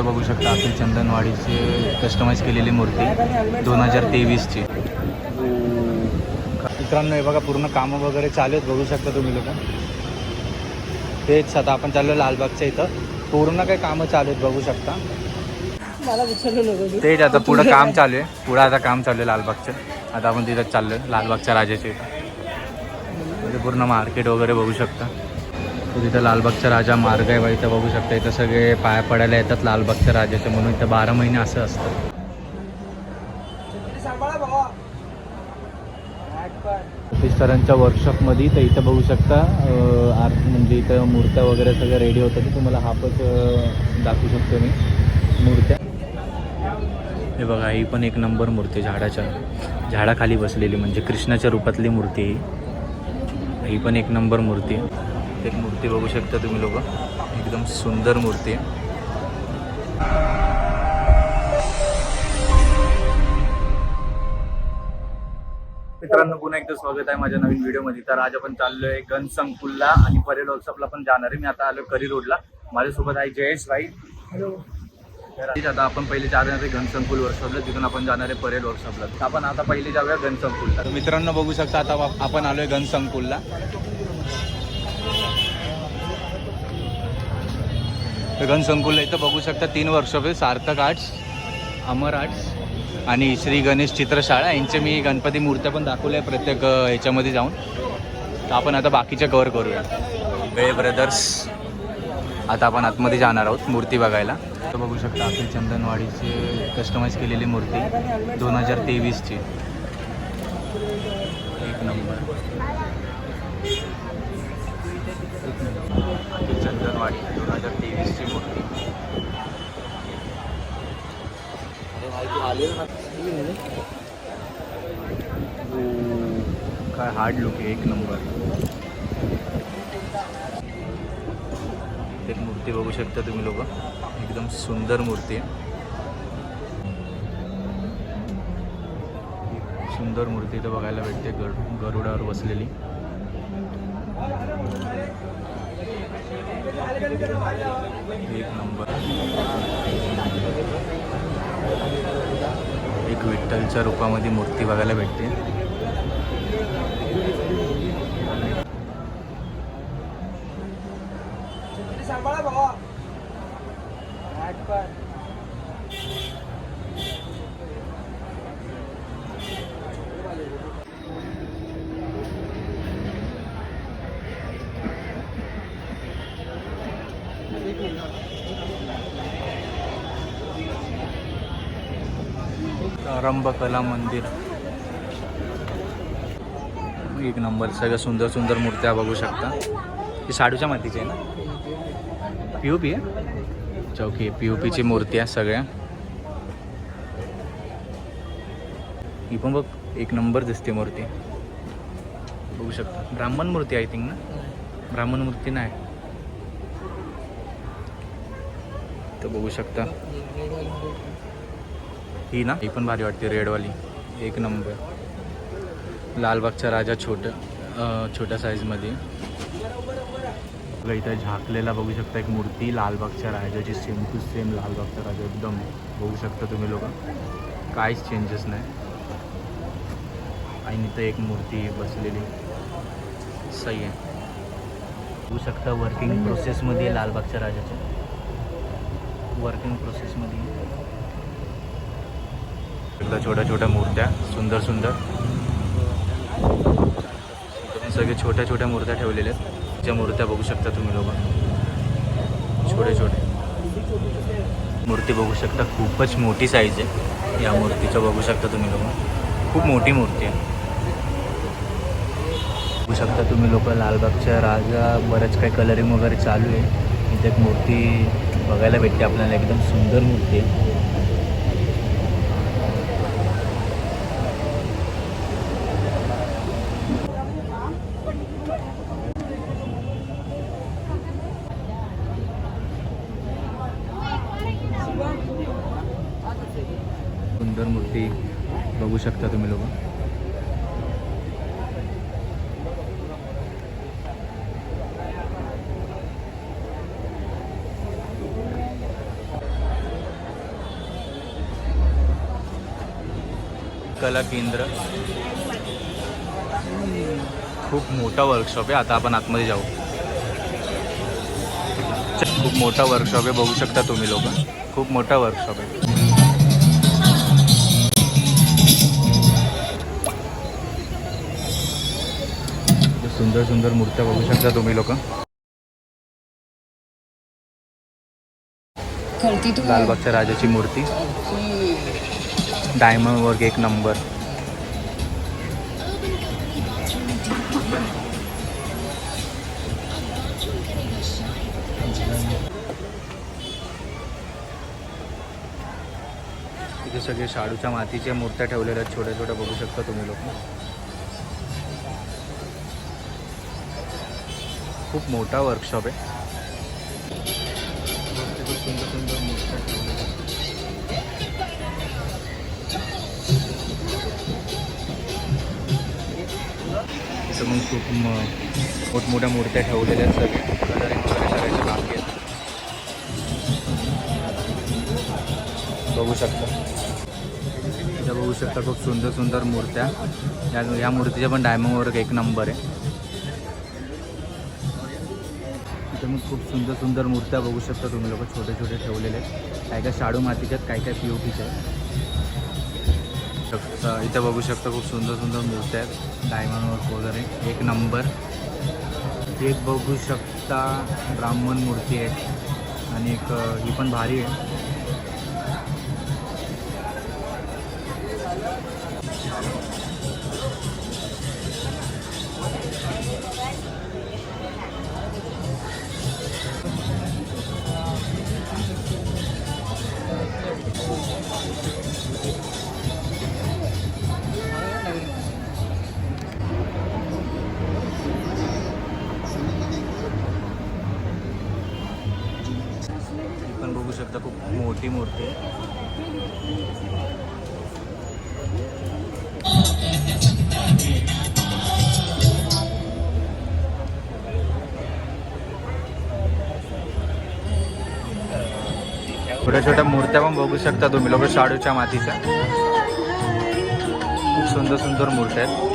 बघू शकता अखिल चंदनवाडीची कस्टमाइज केलेली मूर्ती 2023ची. मित्रांनो हे बघा पूर्ण कामं वगैरे चालू आहेत, बघू शकता तुम्ही लोक. तेच आता आपण चाललो लालबागच्या इथं, पूर्ण काही कामं चालू आहेत बघू शकता. तेच आता पुढं काम चालू आहे, पुढं आता काम चालू आहे लालबागचं. आता आपण तिथंच चाललो आहे लालबागच्या राजाच्या इथं. म्हणजे पूर्ण मार्केट वगैरे बघू शकता. तर तिथं लालबागचा राजा मार्ग आहे बघा, इथं बघू शकता. इथं सगळे पाया पडायला येतात लालबागच्या राजाचे, म्हणून इथं 12 महिने असं असतं. सरांच्या वर्कशॉपमध्ये तर इथं बघू शकता म्हणजे इथं मूर्त्या वगैरे सगळं रेडी होतं. ते तुम्हाला हापच दाखवू शकतो मी मूर्त्या. हे बघा ही पण एक नंबर मूर्ती, झाडाखाली बसलेली, म्हणजे कृष्णाच्या रूपातली मूर्ती ही पण एक नंबर मूर्ती. एक मूर्ती बघू शकता तुम्ही लोक, एकदम सुंदर मूर्ती आहे. मित्रांनो पुन्हा एकदा स्वागत आहे माझ्या नवीन व्हिडिओमध्ये. तर आज आपण चाललोय गणसंकुलला आणि परेड वर्कशॉपला पण जाणार आहे. मी आता आलो करी रोडला, माझ्यासोबत आहे जयेश भाई. हॅलो. तर आता आपण पहिले जाणार आहे गणसंकुल वर्कशॉपला, तिथून आपण जाणार आहे परेड वर्कशॉपला. आपण आता पहिले जाऊया गणसंकुलला. तर मित्रांनो बघू शकता आता आपण आलोय गणसंकुलला. गणसंकुलला इथं बघू शकता 3 वर्कशॉप आहे, सार्थक आर्ट्स, अमर आर्ट्स आणि श्री गणेश चित्रशाळा. यांचे मी गणपती मूर्त्या पण दाखवल्या प्रत्येक ह्याच्यामध्ये जाऊन. तर आपण आता बाकीच्या कव्हर करूया. बेळे ब्रदर्स. आता आपण आतमध्ये जाणार आहोत मूर्ती बघायला. तर बघू शकता अखिल चंदनवाडीची कस्टमाइज केलेली मूर्ती 2023ची. एक नंबर. अखिल चंदनवाडी 2023ची मूर्ती. काय हार्ड लुक आहे, एक नंबर. एक मूर्ती बघू शकता तुम्ही लोक, एकदम सुंदर मूर्ती आहे. सुंदर मूर्ती इथं बघायला भेटते, गरुडावर बसलेली. एक नंबर. एक विठ्ठलच्या रूपामध्ये मूर्ती बघायला भेटते. रंभ कला मंदिर. एक नंबर. सगळ्या सुंदर सुंदर मूर्त्या बघू शकता. ही शाडूच्या मातीची आहे ना, POP आहे. चौकी POPची मूर्ती आहे सगळ्या. ही पण बघ एक नंबर दिसते मूर्ती, बघू शकता. ब्राह्मण मूर्ती आय थिंक ना, ब्राह्मण मूर्ती नाही तर बघू शकता. ही ना, ही पण भारी वाटते रेडवाली, एक नंबर. लालबागचा राजा छोट्या साईजमध्ये. इथं झाकलेला बघू शकता एक मूर्ती लालबागच्या राजाची, सेम टू सेम लालबागचा राजा एकदम. बघू शकता तुम्ही लोक, काहीच चेंजेस नाही. आणि इथं एक मूर्ती बसलेली, सही आहे. बघू शकता वर्किंग प्रोसेसमध्ये लालबागच्या राजाच्या, वर्किंग प्रोसेसमध्ये. छोट्या छोट्या मूर्त्या, सुंदर सुंदर. सगळे छोट्या छोट्या मूर्त्या ठेवलेल्या आहेत. त्या मूर्त्या बघू शकता तुम्ही लोक, छोटे छोटे मूर्ती बघू शकता. खूपच मोठी साईज आहे या मूर्तीचं, बघू शकता तुम्ही लोक, खूप मोठी मूर्ती आहे. बघू शकता तुम्ही लोक लालबागच्या राजा, बरंच काही कलरिंग वगैरे चालू आहे. इथे एक मूर्ती बघायला भेटते आपल्याला, एकदम सुंदर मूर्ती आहे. सुंदर मूर्ती बघू शकता तुम्ही लोक. कला केंद्र. खूप मोठा वर्कशॉप आहे. आता आपण आतमध्ये जाऊ. खूप मोठा वर्कशॉप आहे, बघू शकता तुम्ही लोक. खूप मोठा वर्कशॉप आहे. सुंदर सुंदर मूर्त्या बघू शकता तुम्ही लोक. लालबागच्या राजाची मूर्ती, डायमंड वर्क एक नंबर. इथे सगळे शाडूच्या मातीच्या मूर्त्या ठेवलेल्या आहेत, छोट्या छोट्या बघू शकता तुम्ही लोक. खूप मोठा वर्कशॉप आहे. खूप सुंदर सुंदर मूर्त्या ठेवलेल्या आहेत. इथं मग खूप मोठमोठ्या मूर्त्या ठेवलेल्या आहेत. सगळे कलरिंग वगैरे करायचे बाकी आहेत, बघू शकता. इथं बघू शकता खूप सुंदर सुंदर मूर्त्या. या मूर्तीच्या पण डायमंड वर्क एक नंबर आहे. इथं मग खूप सुंदर सुंदर मूर्त्या बघू शकता तुम्ही लोक, छोटे छोटे ठेवलेले आहेत. काय काय शाडू मातीच्या आहेत, काय काय POPच्या आहेत. इथं बघू शकता खूप सुंदर सुंदर मूर्त्या आहेत, डायमंड वर्क वगैरे एक नंबर. एक बघू शकता ब्राह्मण मूर्ती आहे, आणि एक ही पण भारी आहे. पण बघू शकता खूप मोठी मूर्ती आहे. छोट्या छोट्या मूर्त्या पण बघू शकता तुम्ही लोक, शाडूच्या मातीच्या. खूप सुंदर सुंदर मूर्त्या आहेत.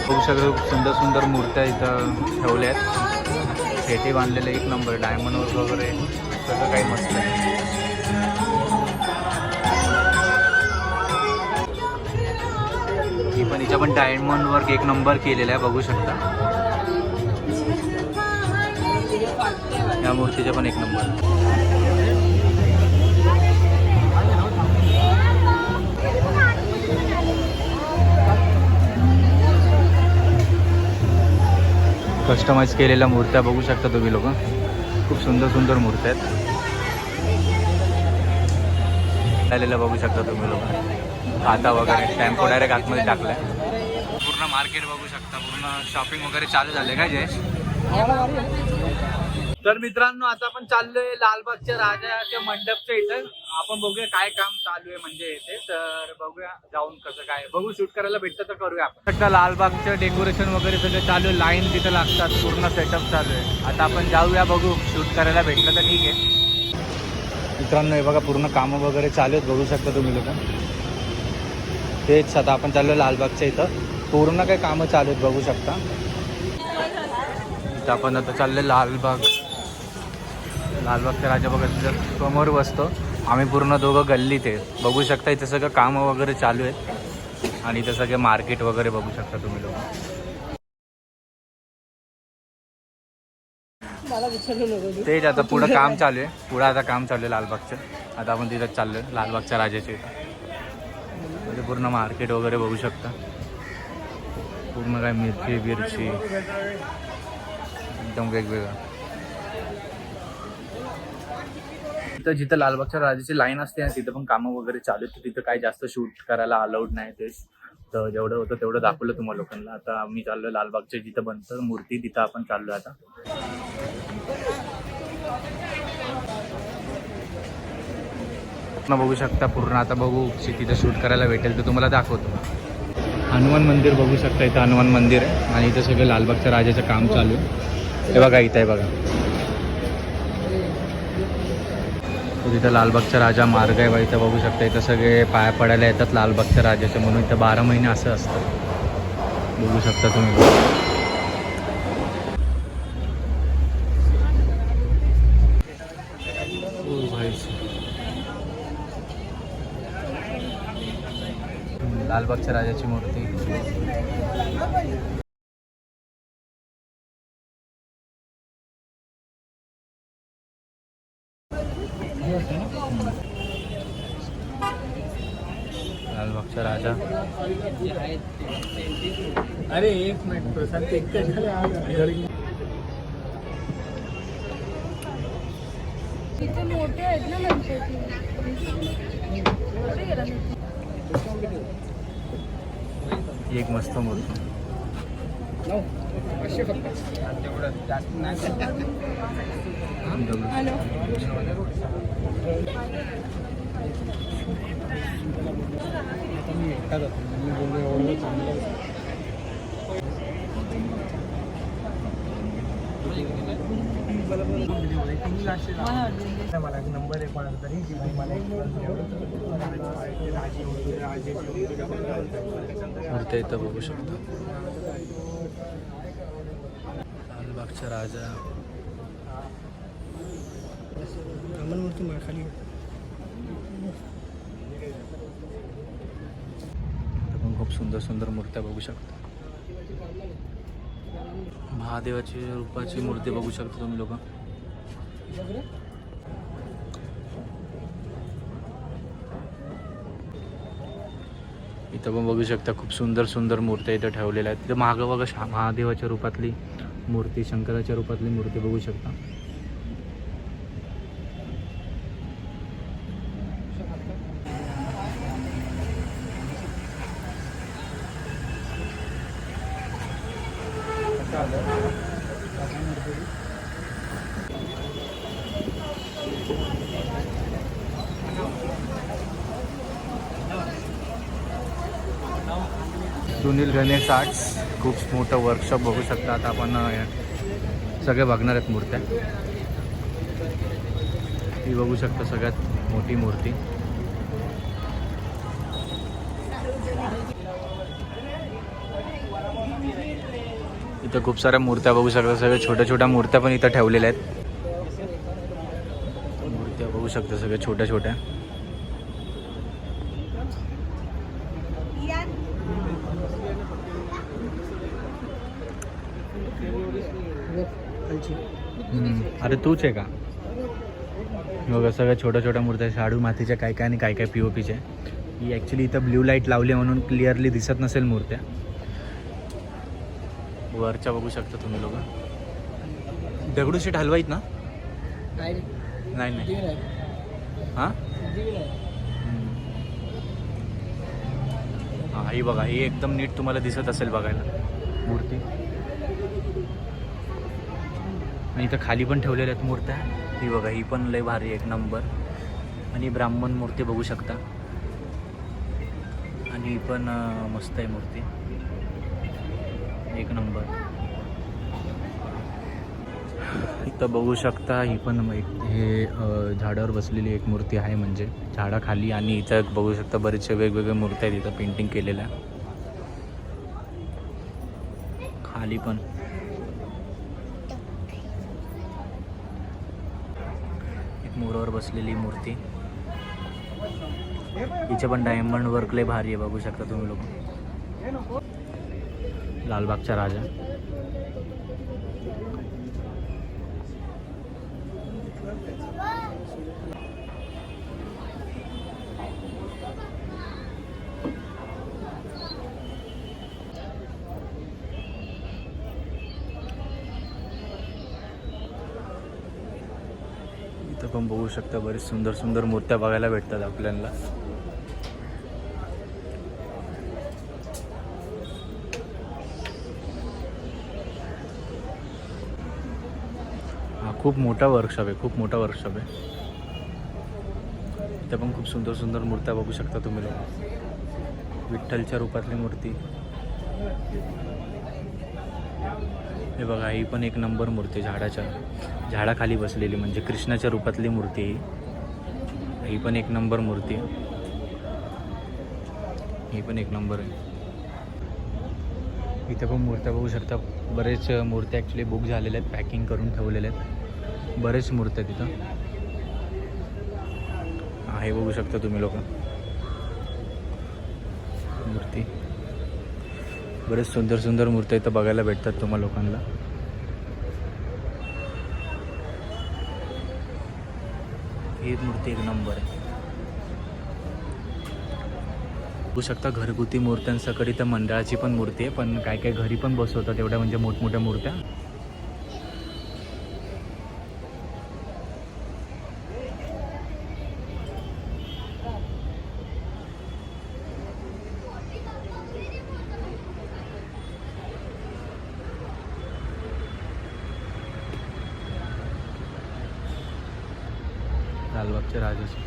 बघू शकता खूप सुंदर सुंदर मूर्त्या इथं ठेवल्या आहेत. फेटे बांधलेले एक नंबर, डायमंड वर्क वगैरे सगळं काही मस्त आहे. ही पण हिच्या पण डायमंड वर्क एक नंबर केलेला आहे, बघू शकता. या मूर्तीच्या पण एक नंबर. कस्टमाइज केलेल्या मूर्त्या बघू शकता तुम्ही लोक. खूप सुंदर सुंदर मूर्त्या आहेत. आलेल्या बघू शकता तुम्ही लोक. आता वगैरे टेम्पो डायरेक्ट आतमध्ये टाकलाय. पूर्ण मार्केट बघू शकता, पूर्ण शॉपिंग वगैरे चालू झाले काय जयेश? तर मित्रांनो, आता आपण चाललोय लालबागच्या राजाच्या मंडपच्या इथं. आपण बघूया काय काम चालू आहे म्हणजे इथे. तर बघूया जाऊन कसं काय, बघू शूट करायला भेटतं तर करूया आपण. सगळं लालबागचं डेकोरेशन वगैरे सगळं चालू आहे. लाईन तिथं लागतात, पूर्ण सेटअप चालू आहे. आता आपण जाऊया, बघू शूट करायला भेटलं तर ठीक आहे. मित्रांनो हे बघा, पूर्ण कामं वगैरे चालू आहेत, बघू शकता तुम्ही लोक. तेच आता आपण चाललो लालबागच्या इथं. पूर्ण काही कामं चालू आहेत, बघू शकता. इथं आपण आता चाललोय लालबागच्या राजा बघा समोर बसतो आम्ही. पूर्ण दोघं गल्लीत आहे, बघू शकता. इथे सगळं कामं वगैरे चालू आहेत, आणि इथे सगळे मार्केट वगैरे बघू शकता तुम्ही लोक. तेच आता पुढं काम चालू आहे, पुढं आता काम चालू आहे लालबागचं. आता आपण तिथं चाललोय लालबागच्या राजाच्या इथं. म्हणजे पूर्ण मार्केट वगैरे बघू शकता. पूर्ण काय मिरची बिरची एकदम वेगवेगळं. तिथं जिथं लालबागच्या राजाची लाईन असते ना, तिथं पण कामं वगैरे चालू आहेत. तिथं काय जास्त शूट करायला अलाउड नाही. तेच तर जेवढं होतं तेवढं दाखवलं तुम्हाला लोकांना. आता आम्ही चाललोय लालबागच्या जिथं बनतं मूर्ती, तिथं आपण चाललोय आता. बघू शकता पूर्ण. आता बघू तिथं शूट करायला भेटेल तर तुम्हाला दाखवतो. हनुमान मंदिर बघू शकता, इथं हनुमान मंदिर आहे, आणि इथं सगळं लालबागच्या राजाचं काम चालू आहे. हे बघा इथं आहे बघा. तिथं लालबागचा राजा मार्ग आहे बघा, इथं बघू शकता. इथं सगळे पाया पडायला येतात लालबागच्या राजाचे, म्हणून इथं 12 महिने असं असतं. बघू शकता तुम्ही. लालबागच्या राजाची मूर्ती. लालबागचा राजा. अरे एक मिनिट प्रशांत, इथे मोठे आहेत ना गणपती. एक मस्त मूर्ती. मला नंबर आहे कोणाचा तरी की भाई मला मूर्ती इथं बघू शकतो. लालबागचा राजा. मूर्ती खाली पण खूप सुंदर सुंदर मूर्त्या बघू शकता. महादेवाची रूपाची मूर्ती बघू शकता तुम्ही लोक. इथं पण बघू शकता खूप सुंदर सुंदर मूर्त्या इथं ठेवलेल्या आहेत. तिथं मागं बघा महादेवाच्या रूपातली मूर्ती, शंकराच्या रूपातली मूर्ती बघू शकता. सुनील गणेश आर्ट्स खूप मोठं वर्कशॉप बघू शकता. आता आपण सगळे बघणार आहेत मूर्त्या. ही बघू शकता सगळ्यात मोठी मूर्ती. इथं खूप साऱ्या मूर्त्या बघू शकता. सगळ्या छोट्या छोट्या मूर्त्या पण इथं ठेवलेल्या आहेत. मूर्त्या बघू शकता सगळ्या छोट्या छोट्या. अरे तूच आहे का? बघा सगळ्या छोट्या छोट्या मूर्त्या, शाडू मातीच्या काय काय आणि काय काय POPच्या. ही ॲक्च्युली इथं ब्ल्यू लाईट लावली म्हणून क्लिअरली दिसत नसेल मूर्त्या. वरच्या बघू शकता तुम्ही लोक. दगडूशेठ हलवाईत ना? नाही नाही. हां हां, ही बघा, ही एकदम नीट तुम्हाला दिसत असेल बघायला मूर्ती. आणि इथं खाली पण ठेवलेल्या आहेत मूर्त्या. ही बघा, ही पण लय भारी एक नंबर. आणि ब्राह्मण मूर्ती बघू शकता. आणि ही पण मस्त आहे मूर्ती, एक नंबर. इथं बघू शकता ही पण हे झाडावर बसलेली एक मूर्ती आहे, म्हणजे झाडाखाली. आणि इथं बघू शकता बरेचसे वेगवेगळ्या मूर्त्या आहेत इथं पेंटिंग केलेल्या. खाली पण एक मोरावर बसलेली मूर्ती. हिचे पण डायमंड वर्क लय भारी आहे, बघू शकता तुम्ही लोक. लालबागचा राजा. इथं पण बघू शकता बरेच सुंदर सुंदर मूर्त्या बघायला भेटतात आपल्याला. हा खूप मोठा वर्कशॉप आहे, खूप मोठा वर्कशॉप आहे. इथं पण खूप सुंदर सुंदर मूर्त्या बघू शकता तुम्ही लोक. विठ्ठलच्या रूपातली मूर्ती. हे बघा, ही पण एक नंबर मूर्ती, झाडाखाली बसलेली, म्हणजे कृष्णाच्या रूपातली मूर्ती ही. ही पण एक नंबर मूर्ती आहे. ही पण एक नंबर आहे. इथे पण मूर्त्या बघू शकता. बरेच मूर्त्या ॲक्च्युली बुक झालेल्या आहेत, पॅकिंग करून ठेवलेल्या आहेत. बरेच मूर्त्या तिथं आहे, बघू शकता तुम्ही लोक. मूर्ती बरेच सुंदर सुंदर मूर्त्या इथं बघायला भेटतात तुम्हा लोकांना. ही मूर्ती एक नंबर आहे. बघू शकता घरगुती मूर्त्यांसकट इथं मंडळाची पण मूर्ती आहे, पण काय काय घरी पण बसवतात एवढ्या म्हणजे मोठमोठ्या मूर्त्या. लालबागच्या राजाची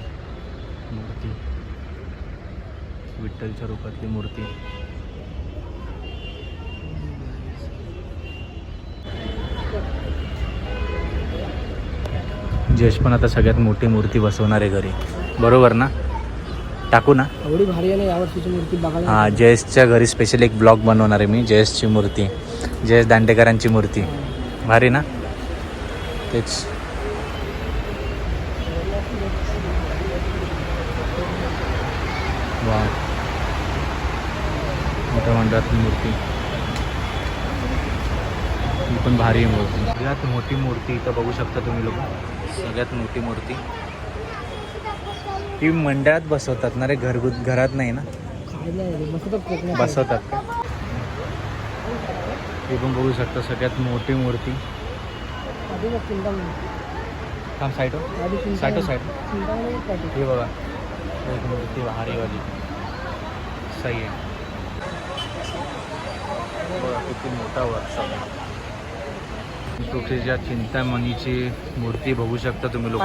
मूर्ती, विठ्ठलच्या रूपातली मूर्ती. जयेश पण आता सगळ्यात मोठी मूर्ती बसवणार आहे घरी, बरोबर ना? टाकू ना? एवढी भारी आहे ना यावर्षीची मूर्ती बघायला. हां, जयेशच्या घरी स्पेशल एक ब्लॉग बनवणार आहे मी. जयेशची मूर्ती, जयेश दांडेकरांची मूर्ती. भारी ना? तेच. वा, मोठ्या मंडळातली मूर्ती. ही पण भारी आहे मूर्ती. सगळ्यात मोठी मूर्ती इथं बघू शकता तुम्ही लोक. सगळ्यात मोठी मूर्ती ही मंडळात बसवतात ना रे, घरात नाही ना बसवतात का? हे पण बघू शकता सगळ्यात मोठी मूर्ती. थांब साईड हे बघा, एक मूर्ती भारीवाली. सही आहे. बघा किती मोठा वर्कशॉप आहे. तुळशीच्या चिंतामणीची मूर्ती बघू शकता तुम्ही लोक.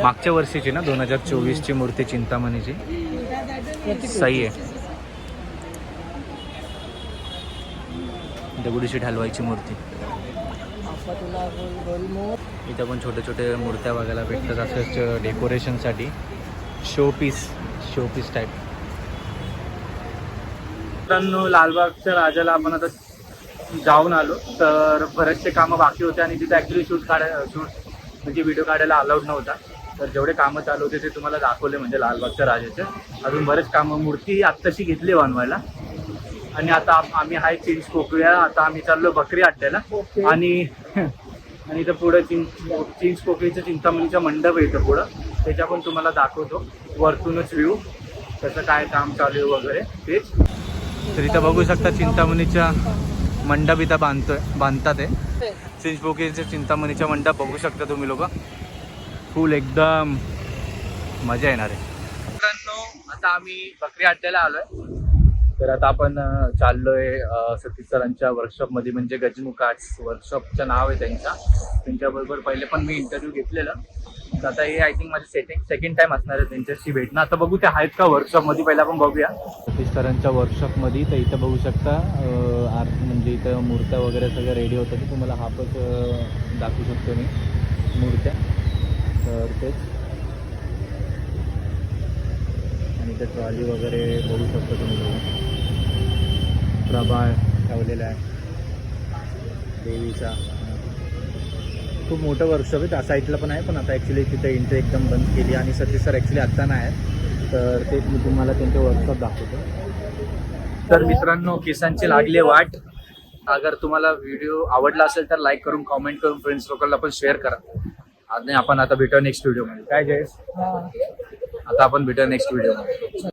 मागच्या वर्षीची ना, 2024ची मूर्ती चिंतामणीची. सही आहे. दगडूशेठ हलवाईची मूर्ती. इथं पण छोटे छोटे मूर्त्या बघायला भेटतात असंच डेकोरेशनसाठी. Showpiece type. मित्रांनो, लालबागच्या राजाला आपण आता जाऊन आलो. तर बरेचसे कामं बाकी होते आणि तिथे ॲक्च्युली शूट म्हणजे व्हिडिओ काढायला अलाउड नव्हता. तर जेवढे कामं चालू होते ते तुम्हाला दाखवले, म्हणजे लालबागच्या राजाचे. अजून बरेच कामं, मूर्ती आत्ताशी घेतली बनवायला. आणि आता आम्ही हाय चिंच पोकळ्या. आता आम्ही चाललो बकरी अड्ड्याला. आणि इथं पुढं चिंच पोकळीचं चिंतामणीचा मंडप आहे इथं पुढं. त्याच्या पण तुम्हाला दाखवतो वरतूनच व्ह्यू, कसं काय काम चालू आहे वगैरे तेच. तर इथं बघू शकता चिंतामणीच्या मंडप इथं बांधतात आहे. चिंचपोकळीच्या चिंतामणीच्या मंडप बघू शकता तुम्ही लोक. फुल एकदम मजा येणार आहे. मित्रांनो, आता आम्ही बकरी अड्ड्याला आलोय. तर आता आपण चाललोय सतीश सरांच्या वर्कशॉपमध्ये, म्हणजे गजमुख आर्ट्स वर्कशॉपचं नाव आहे त्यांच्याबरोबर पहिले पण मी इंटरव्ह्यू घेतलेला. तर आता हे आय थिंक माझे सेकंड टाइम असणार आहे त्यांच्याशी भेटणं. आता बघू ते आहेत का वर्कशॉपमध्ये, पहिला आपण बघूया सतीश सरांच्या वर्कशॉपमध्ये. तर इथं बघू शकता आर्ट, म्हणजे इथं मूर्त्या वगैरे सगळं रेडी होतं. की तुम्हाला हापच दाखवू शकतो मी मूर्त्या. तर तेच, आणि इथं ट्रॉली वगैरे बघू शकतो तुम्ही लोक. प्रभाळ ठेवलेला आहे देवीचा. खूप मोठं वर्कशॉप आहे. त्या साईडला पण आहे, पण आता ॲक्च्युली तिथे एंट्री एकदम बंद केली. आणि सतीश सर ॲक्च्युली आत्ता नाही आहेत, तर तेच मी तुम्हाला त्यांचे वर्कशॉप दाखवतो. तर मित्रांनो, केसांची लागली वाट. अगर तुम्हाला व्हिडिओ आवडला असेल तर लाईक करून, कॉमेंट करून, फ्रेंड्स लोकांना पण शेअर करा. आणि आपण आता भेटू नेक्स्ट व्हिडिओमध्ये. काय जयेश? आता आपण भेटू नेक्स्ट व्हिडिओमध्ये.